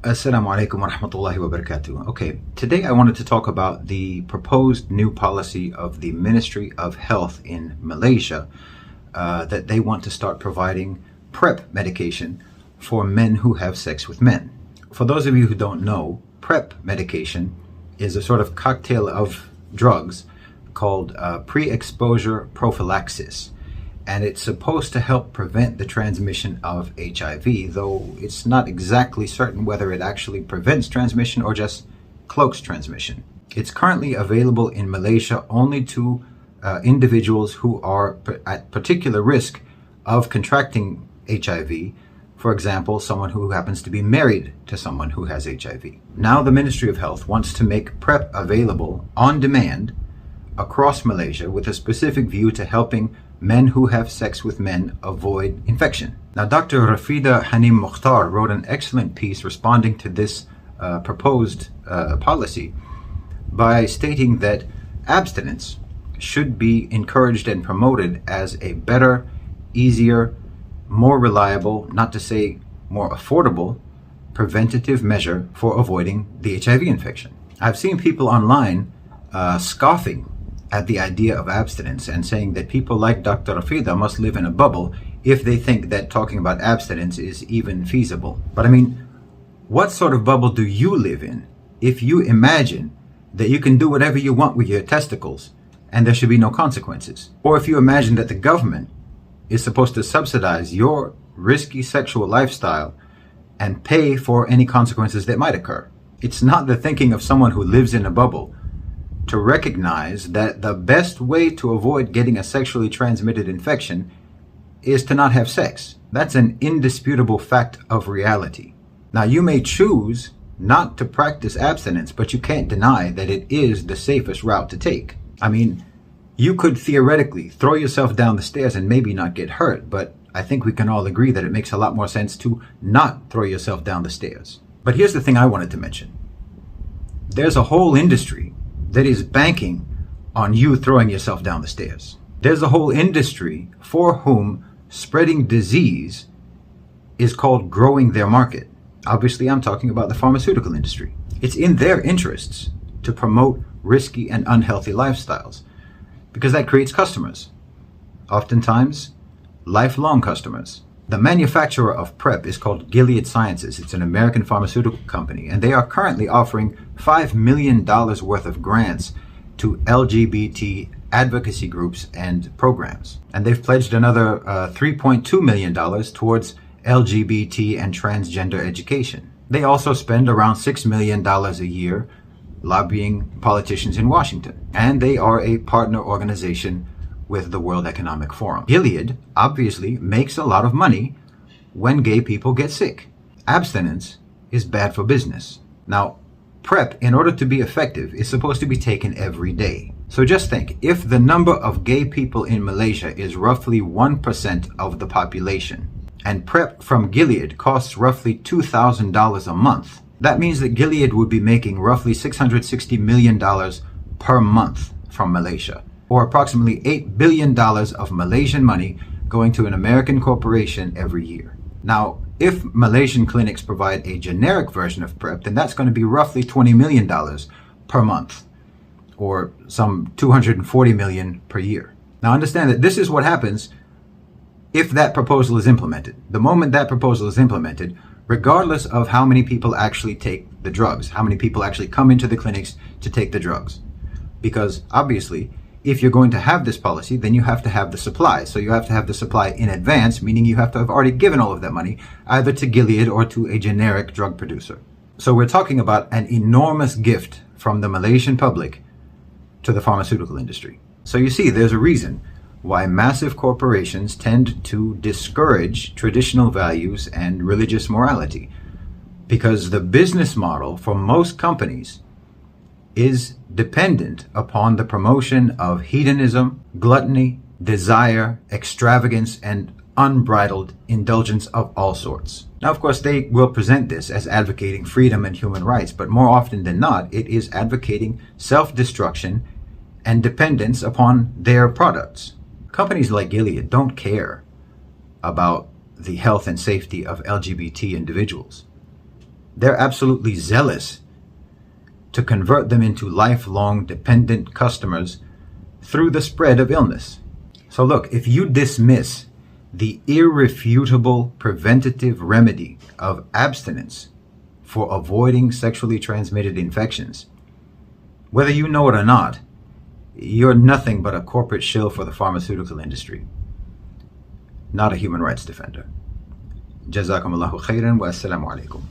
Assalamu alaikum wa rahmatullahi wa barakatuh. Okay, today I wanted to talk about the proposed new policy of the Ministry of Health in Malaysia that they want to start providing PrEP medication for men who have sex with men. For those of you who don't know, PrEP medication is a sort of cocktail of drugs called pre-exposure prophylaxis. And it's supposed to help prevent the transmission of HIV, though it's not exactly certain whether it actually prevents transmission or just cloaks transmission. It's currently available in Malaysia only to individuals who are at particular risk of contracting HIV. For example, someone who happens to be married to someone who has HIV. Now the Ministry of Health wants to make PrEP available on demand across Malaysia with a specific view to helping men who have sex with men avoid infection. Now, Dr. Rafida Hanim Mukhtar wrote an excellent piece responding to this proposed policy by stating that abstinence should be encouraged and promoted as a better, easier, more reliable, not to say more affordable, preventative measure for avoiding the HIV infection. I've seen people online scoffing at the idea of abstinence and saying that people like Dr. Rafida must live in a bubble if they think that talking about abstinence is even feasible. But I mean, what sort of bubble do you live in if you imagine that you can do whatever you want with your testicles and there should be no consequences? Or if you imagine that the government is supposed to subsidize your risky sexual lifestyle and pay for any consequences that might occur? It's not the thinking of someone who lives in a bubble to recognize that the best way to avoid getting a sexually transmitted infection is to not have sex. That's an indisputable fact of reality. Now, you may choose not to practice abstinence, but you can't deny that it is the safest route to take. I mean, you could theoretically throw yourself down the stairs and maybe not get hurt, but I think we can all agree that it makes a lot more sense to not throw yourself down the stairs. But here's the thing I wanted to mention. There's a whole industry that is banking on you throwing yourself down the stairs. There's a whole industry for whom spreading disease is called growing their market. Obviously, I'm talking about the pharmaceutical industry. It's in their interests to promote risky and unhealthy lifestyles because that creates customers, oftentimes lifelong customers. The manufacturer of PrEP is called Gilead Sciences. It's an American pharmaceutical company, and they are currently offering $5 million worth of grants to LGBT advocacy groups and programs. And they've pledged another $3.2 million towards LGBT and transgender education. They also spend around $6 million a year lobbying politicians in Washington. And they are a partner organization with the World Economic Forum. Gilead obviously makes a lot of money when gay people get sick. Abstinence is bad for business. Now, PrEP, in order to be effective, is supposed to be taken every day. So just think, if the number of gay people in Malaysia is roughly 1% of the population, and PrEP from Gilead costs roughly $2,000 a month, that means that Gilead would be making roughly $660 million per month from Malaysia, or approximately $8 billion of Malaysian money going to an American corporation every year. Now, if Malaysian clinics provide a generic version of PrEP, then that's going to be roughly $20 million per month, or some $240 million per year. Now, understand that this is what happens if that proposal is implemented. The moment that proposal is implemented, regardless of how many people actually take the drugs, how many people actually come into the clinics to take the drugs. Because obviously, if you're going to have this policy, then you have to have the supply. So you have to have the supply in advance, meaning you have to have already given all of that money either to Gilead or to a generic drug producer. So we're talking about an enormous gift from the Malaysian public to the pharmaceutical industry. So you see, there's a reason why massive corporations tend to discourage traditional values and religious morality. Because the business model for most companies is dependent upon the promotion of hedonism, gluttony, desire, extravagance, and unbridled indulgence of all sorts. Now, of course, they will present this as advocating freedom and human rights, but more often than not, it is advocating self-destruction and dependence upon their products. Companies like Gilead don't care about the health and safety of LGBT individuals. They're absolutely zealous to convert them into lifelong dependent customers through the spread of illness. So look, if you dismiss the irrefutable preventative remedy of abstinence for avoiding sexually transmitted infections, whether you know it or not, you're nothing but a corporate shill for the pharmaceutical industry, not a human rights defender. Jazakumullahu khairan wa assalamu alaikum.